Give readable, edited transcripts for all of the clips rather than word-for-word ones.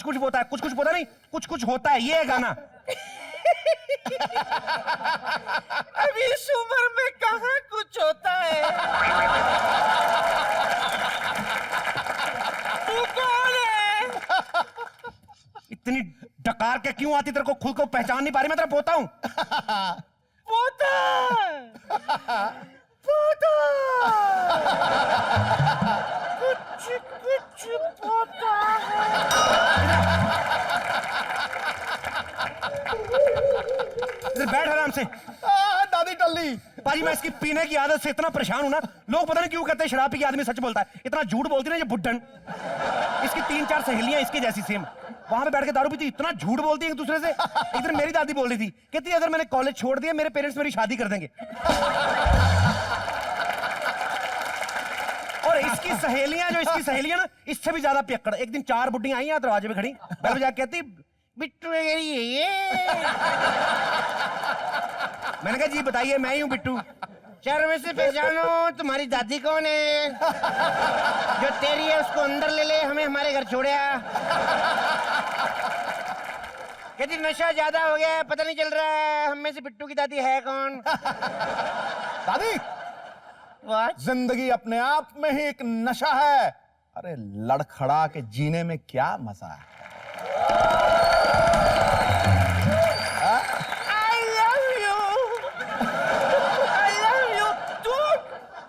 कुछ होता है, कुछ कुछ होता नहीं, कुछ कुछ होता है, ये है गाना। अभी इस उम्र में कहाँ कुछ होता है। तू कौन है? इतनी डकार के क्यों आती, तेरे को खुद को पहचान नहीं पा रही? मैं तेरा पोता हूँ। पोता पोता कुछ कुछ पोता है। बैठ आराम से। दादी टल्ली। पाजी मैं इसकी पीने की आदत से इतना परेशान हूं ना, लोग पता नहीं क्यों कहते हैं शराब पी के आदमी सच बोलता है। इतना झूठ बोलती ना ये बुड्ढन। इसकी 3-4 सहेलियां इसके जैसी सेम, वहां पे बैठ के दारू पीती, इतना झूठ बोलती है एक दूसरे से। एक दिन मेरी दादी बोल रही थी, कहती अगर मैंने कॉलेज छोड़ दिया मेरे पेरेंट्स मेरी शादी कर देंगे। और इसकी सहेलियां ना, इससे भी ज्यादा पियक्कड़। एक दिन 4 बुड्ढियां आई दरवाजे पे खड़ी, बैठ जाके कहती बिट्टू ये। मैंने कहा जी बताइए, मैं ही हूँ बिट्टू। 4 में से पहचानो तुम्हारी दादी कौन है? जो तेरी है उसको अंदर ले ले, हमें हमारे घर छोड़िया। कहती नशा ज्यादा हो गया, पता नहीं चल रहा है हम में से बिट्टू की दादी है कौन। दादी जिंदगी अपने आप में ही एक नशा है। अरे लड़खड़ा के जीने में क्या मजा है। I love you. I love you. तू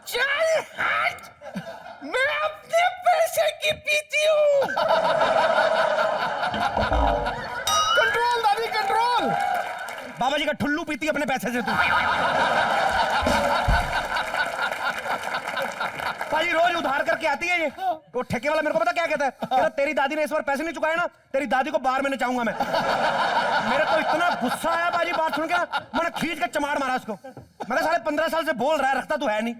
चल हट, मैं अपने पैसे की पीती हूँ। कंट्रोल दादी कंट्रोल। बाबा जी का ठुल्लू पीती अपने पैसे से तू। पाजी रोज उधार करके आती है ये। वो ठेके वाला मेरे को पता क्या कहता है, कहता तेरी दादी ने इस बार पैसे नहीं चुकाए ना, तेरी दादी को बाहर में नचाऊंगा मैं। मेरे को इतना गुस्सा आया बाजी बात सुन के, मैंने खींच के चमाड़ मारा उसको। मैं साले 15 साल से बोल रहा है, रखता तो है नहीं।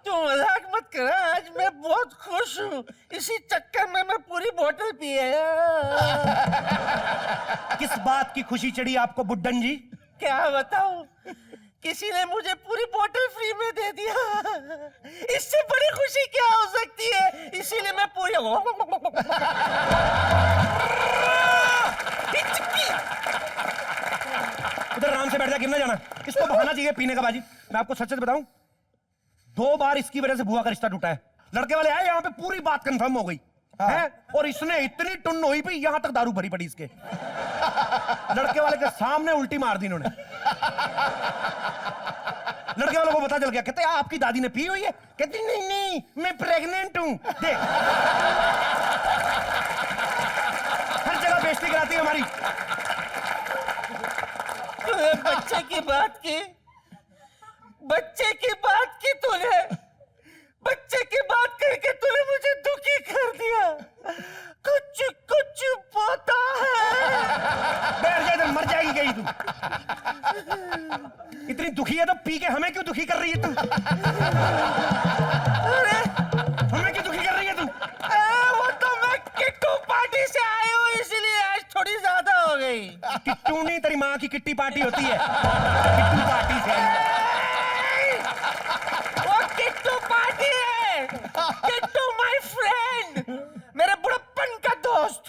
तू मजाक मत कर, आज मैं बहुत खुश हूँ। इसी चक्कर में मैं पूरी बोतल पी आया। किस बात की खुशी चढ़ी आपको बुड्ढन जी? क्या बताऊं, किसी ने मुझे पूरी बोतल फ्री में दे दिया। इससे बड़ी खुशी क्या हो सकती है? इसीलिए मैं पूरी उधर आराम से बैठ जा, गिरना जाना। इसको बहाना चाहिए पीने का बाजी। मैं आपको सच सच बताऊं, 2 बार इसकी वजह से बुआ का रिश्ता टूटा है। लड़के वाले आए यहाँ पे, पूरी बात कंफर्म हो गई है, और इसने इतनी टुन्न हुई भी यहां तक दारू भरी पड़ी इसके। लड़के वाले के सामने उल्टी मार दी इन्होंने। लड़के वालों को पता चल गया, कहते आपकी दादी ने पी हुई है। कहती नहीं नहीं मैं प्रेग्नेंट हूं। देख हर जगह बेइज्जती कराती है हमारी। बच्चे की बात की, बच्चे की बात की तूने, बच्चे की बात करके तूने मुझे दुखी कर दिया। कुछ कुछ पता है। बैठ जा इधर, मर जाएगी कहीं तू। इतनी दुखी है तो पी के हमें क्यों दुखी कर रही है तू? अरे हमें क्यों दुखी कर रही है तू? वो तो मैं किट्टू पार्टी से आई हूँ, इसलिए आज थोड़ी ज्यादा हो गई। किट्टू नहीं, तेरी माँ की किट्टी पार्टी होती है। किट्टू पार्टी से वो किट्टू पार्टी है। किट्टू माय फ्रेंड, मेरे बुढ़प्पन का दोस्त।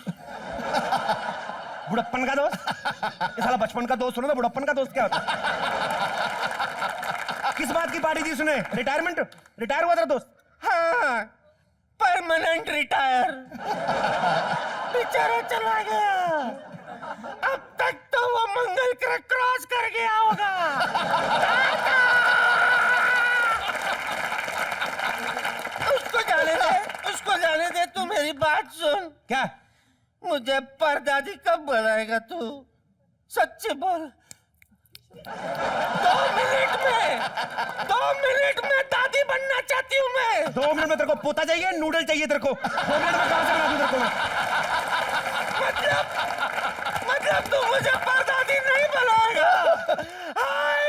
बुढ़प्पन का दोस्त? ये साला बचपन का दोस्त सुनो, तो बुढ़प्पन का दोस्त क्या होता है? किस बात की पार्टी थी उसने? रिटायरमेंट? रिटायर हुआ तेरा दोस्त? हाँ, परमानेंट रिटायर। बेचारा चला गया। अब तक तो वो मंगल ग्रह क्रॉस कर गया होगा। उसको जाने दे, उसको जाने दे। तू मेरी बात सुन। क्या? मुझे परदादी कब बनाएगा तू? सच्ची बोल। 2 मिनट में दादी बनना चाहती हूँ मैं। 2 मिनट में तेरे को पोता चाहिए, नूडल चाहिए तेरे को? 2 मिनट में कहां से बना दूं तेरे को मैं? मतलब तू मुझे परदादी नहीं बनाएगा? हाय,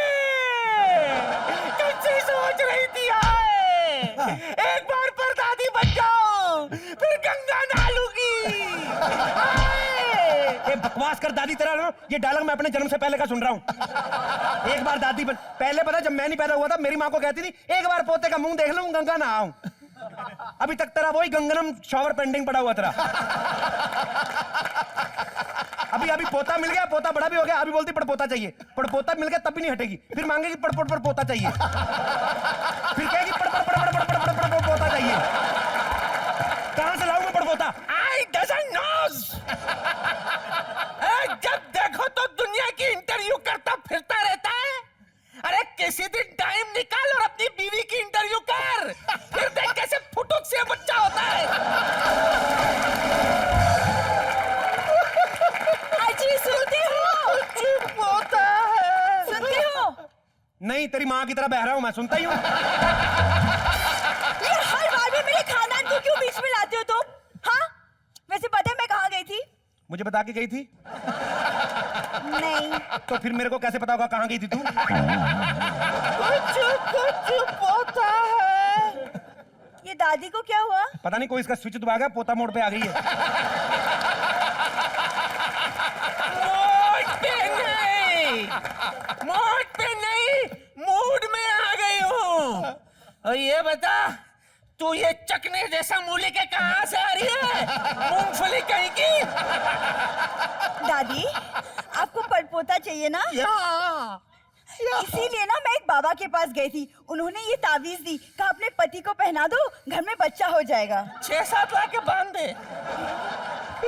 कब से सोच रही थी। हाय, एक बार परदादी बन जाओ, फिर गंगा नहा लूंगी। ये बकवास बकवास कर दादी, तेरा ना ये डायलॉग मैं अपने जन्म से पहले का सुन रहा हूँ। एक बार दादी पहले पता जब मैं नहीं पैदा हुआ था मेरी माँ को कहती थी एक बार पोते का मुंह देख लूं गंगा ना आऊं। अभी तक तेरा वही गंगनम शॉवर पेंडिंग पड़ा हुआ तेरा। अभी पोता मिल गया, पोता बड़ा भी हो गया, अभी बोलती पड़पोता चाहिए। पड़पोता मिल गया तब भी नहीं हटेगी, फिर मांगेगी पड़पोता चाहिए, फिर कहेगी पड़पोता चाहिए। कहां से लाऊं मैं पड़पोता? I doesn't knows। जब देखो तो दुनिया की इंटरव्यू करता फिरता रहता है। अरे किसी दिन टाइम निकाल और अपनी बीवी की इंटरव्यू कर, फिर देख कैसे फुटुक से बच्चा होता है। अजी सुनते हो? चुप होता है। सुनते हो? नहीं, तेरी माँ की तरह बहरा हूं मैं, सुनता ही हूं। ये हर बार में मेरे खानदान को क्यों बीच में लाते हो तुम? हाँ? वैसे पता है मैं कहाँ गई थी? मुझे बता के गई थी? नहीं। तो फिर मेरे को कैसे पता होगा कहाँ गई थी तू? कुछ होता है। ये दादी को क्या हुआ? पता नहीं कोई इसका स्विच दबा गया, पोता मोड पे आ गई है। मोड पे नहीं, मूड में आ गई हूँ। और ये बता, तू ये चकने जैसा मूली के कहाँ से आ रही है? मूंगफली कहीं की? दादी, आपको पड़पोता चाहिए ना? इसीलिए ना मैं एक बाबा के पास गई थी, उन्होंने ये तावीज दी, कहा अपने पति को पहना दो, घर में बच्चा हो जाएगा। 6-7 लाख के बांध दे।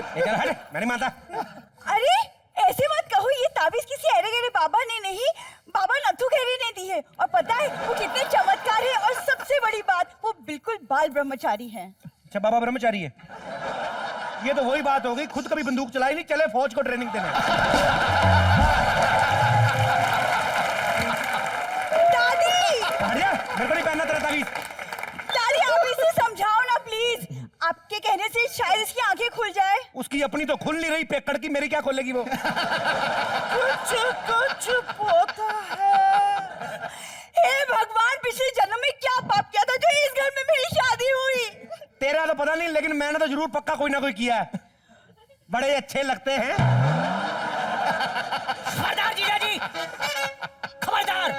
मैं नहीं मानता। अरे ऐसे मत कहो, ये तावीज किसी अरे गहरे बाबा ने नहीं, बाबा नथु खेरे ने दी है। और पता है वो कितने चमत्कार है, और सबसे बड़ी बात वो बिल्कुल बाल ब्रह्मचारी हैं। अच्छा, बाबा ब्रह्मचारी है। ये तो वही बात हो गई, खुद कभी बंदूक चलाई नहीं, चले फौज को ट्रेनिंग देने। दादी! मेरे को नहीं पहनना तेरा तावीज। दादी आप इसे समझाओ ना प्लीज, आपके कहने से शायद इसकी आंखें खुल जाए। उसकी अपनी तो खुल नहीं रही पेकड़ की, मेरी क्या खोलेगी वो? कुछ होता है। हे भगवान, पिछले जन्म में क्या पाप किया था जो इस घर में मेरी शादी हुई? तेरा तो पता नहीं, लेकिन मैंने तो जरूर पक्का कोई ना कोई किया है। बड़े अच्छे लगते हैं। खबरदार जीजा जी, खबरदार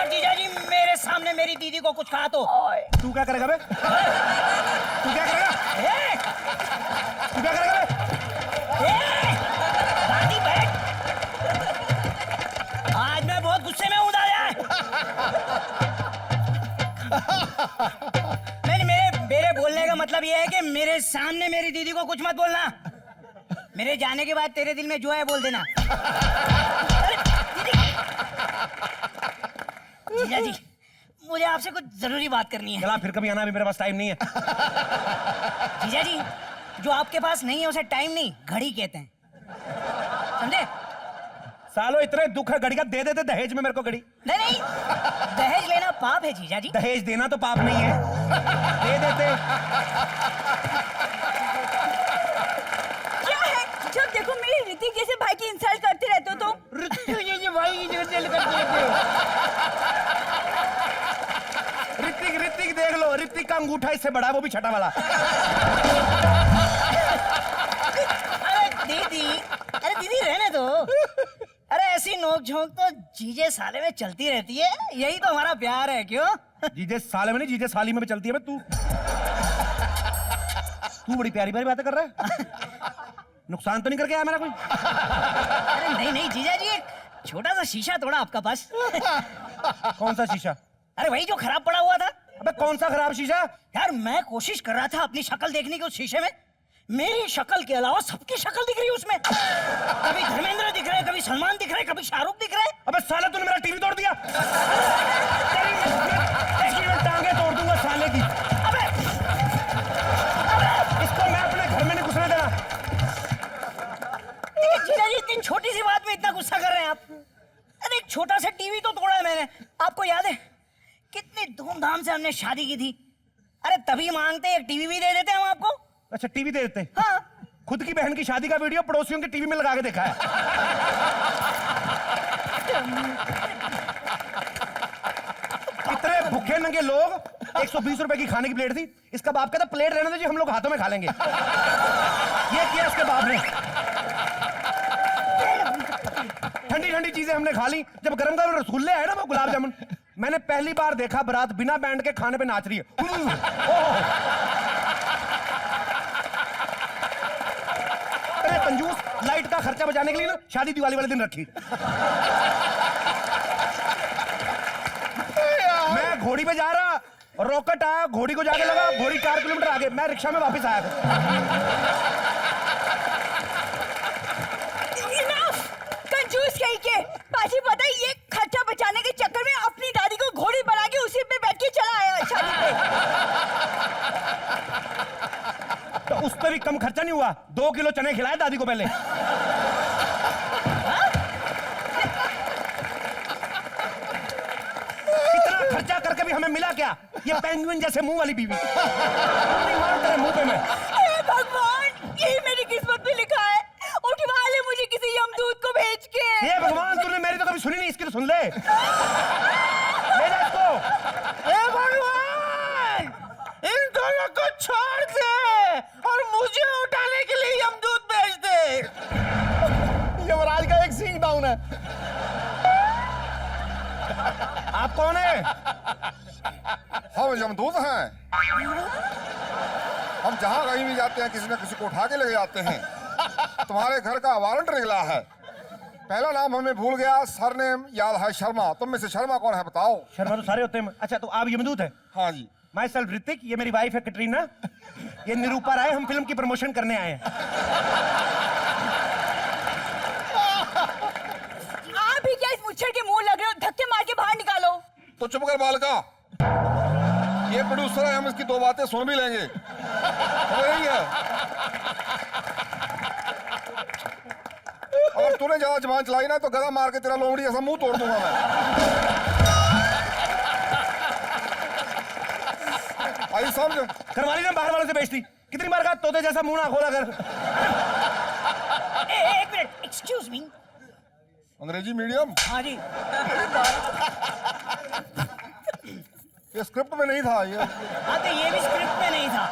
जीजा जी, मेरे सामने मेरी दीदी को कुछ कहा तो। तू क्या करेगा बे? तू क्या करेगा? तू क्या करेगा बे? दादी बैठ। आज मैं बहुत गुस्से में हूँ दादा। मेरे बोलने का मतलब ये है कि मेरे सामने मेरी दीदी को कुछ मत बोलना। मेरे जाने के बाद तेरे दिल में जो है बोल देना। अरे दीदी, जीजा जी, मुझे आपसे कुछ जरूरी बात करनी है। चला फिर कभी आना, भी मेरे पास टाइम नहीं है। जीजा जी, जो आपके पास नहीं है उसे टाइम नहीं, घड़ी कहते हैं, समझे? सालो इतने दुख है घड़ी का, दे देते दहेज में मेरे को घड़ी। नहीं, दहेज लेना पाप है जीजा जी। दहेज देना तो पाप नहीं है, दे देते। क्या है, जब देखो मेरे ऋतिक जैसे भाई की इंसल्ट करते रहते हो तुम। ऋतिक जैसे भाई की इंसल्ट करते रहते हो। ऋतिक देख लो, ऋतिक का अंगूठा इससे बड़ा है, वो भी छठा वाला। अरे दीदी रहने दो। अरे ऐसी नोक झोंक तो जीजे साले में चलती रहती है, यही तो हमारा प्यार है। क्यों? जीजे साले में नहीं, जीजे साली में भी चलती है। तू बड़ी प्यारी प्यारी बातें कर रहा है। नुकसान तो नहीं करके आया मेरा कोई? अरे नहीं जीजा जी, एक छोटा सा शीशा तोड़ा आपका पास। कौन सा शीशा? अरे वही जो खराब पड़ा हुआ था। अबे कौन सा खराब शीशा? यार मैं कोशिश कर रहा था अपनी शक्ल देखने की उस शीशे में, मेरी शक्ल के अलावा सबकी शक्ल दिख रही है उसमें। कभी धर्मेंद्र दिख रहे हैं, कभी सलमान दिख रहे हैं, कभी शाहरुख दिख रहे हैं। अबे साले तूने मेरा टीवी तोड़ दिया। मैं टांगे तोड़ दूंगा साले की। अबे इसको मैं अपने घर में नहीं घुसने देना। जीजा जी, इतनी छोटी सी बात में इतना गुस्सा कर रहे हैं आप? अरे एक छोटा सा टीवी तो तोड़ा है मैंने, आपको याद है कितनी धूमधाम से हमने शादी की थी। अरे तभी मांगते एक टीवी भी दे देते हम आपको। अच्छा टीवी दे देते? हाँ। खुद की बहन की शादी का वीडियो पड़ोसियों के टीवी में लगा के देखा है। इतने भूखे नंगे लोग 120 रुपए की खाने की प्लेट थी। इसका बाप कहता प्लेट रहने दीजिए, हम लोग हाथों में खा लेंगे। ये किया इसके बाप ने। ठंडी ठंडी चीजें हमने खा ली। जब गरम गरम रसगुल्ले आए ना, वो गुलाब जामुन, मैंने पहली बार देखा बारात बिना बैंड के खाने पे नाच रही है। अरे कंजूस, लाइट का खर्चा बचाने के लिए ना शादी दिवाली वाले दिन रखी। मैं घोड़ी पे जा रहा, रॉकेट आया, घोड़ी को जाके लगा, घोड़ी 4 किलोमीटर आगे, मैं रिक्शा में वापस आया। कंजूस कहीं के पाजी, पता है ये खर्चा बचाने के चक्कर में अपनी दादी को घोड़ी बना के उसी पे बैठ के चला आया शादी पे। तो उस पर भी कम खर्चा नहीं हुआ। 2 किलो चने खिलाए दादी को पहले। इतना खर्चा करके भी हमें मिला क्या? ये पेंगुइन जैसे मुंह वाली बीवी। मार तेरे मुंह पे मैं। हे भगवान, यही मेरी किस्मत में लिखा है। उठवा ले मुझे किसी यमदूत को भेज के। हे भगवान, तूने मेरी तो कभी सुनी नहीं, इसकी तो सुन ले। ले जा इसको। हे भगवान, इन दोनों को छोड़ दे और मुझे उठाने के लिए यमदूत भेज दे। यमराज का एक सींग डाउन है। आप कौन है? हम यमदूत हैं। हम जहां कहीं भी जाते हैं, किसी न किसी को उठा के ले जाते हैं। तुम्हारे घर का वारंट निकला है। पहला नाम हमें भूल गया, सरनेम याद है शर्मा। तुम में से शर्मा कौन है बताओ? शर्मा तो सारे होते हैं। अच्छा, तो आप यमदूत है? हाँ जी। माई सेल्फ ऋतिक, ये मेरी वाइफ है कटरीना, ये निरूपा राय, हम फिल्म की प्रमोशन करने आए हैं। आप भी क्या इस मुच्छर के मुंह लग रहे हो? धक्के मार के बाहर निकालो। तो चुप कर बालका, ये प्रोड्यूसर है, हम इसकी 2 बातें सुन भी लेंगे। हो रही है। अगर तूने ज्यादा जबान चलाई ना तो गदा मार के तेरा लोमड़ी ऐसा मुंह तोड़ दूंगा मैं। आई समझ। करवा ली ना बाहर वालों से बेइज्जती। कितनी बार कहा तोते जैसा मुंह ना खोला कर। एक मिनट, एक्सक्यूज मी। अंग्रेजी मीडियम? हाँ जी। ये स्क्रिप्ट में नहीं था ये। हाँ, तो ये भी स्क्रिप्ट में नहीं था।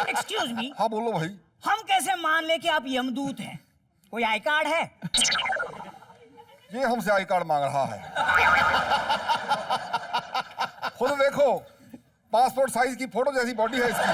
एक्सक्यूज मी, हाँ बोलो भाई। हम कैसे मान ले कि आप यमदूत हैं? कोई आई कार्ड है? ये हमसे आई कार्ड मांग रहा है। खुद देखो, पासपोर्ट साइज की फोटो जैसी बॉडी है इसकी।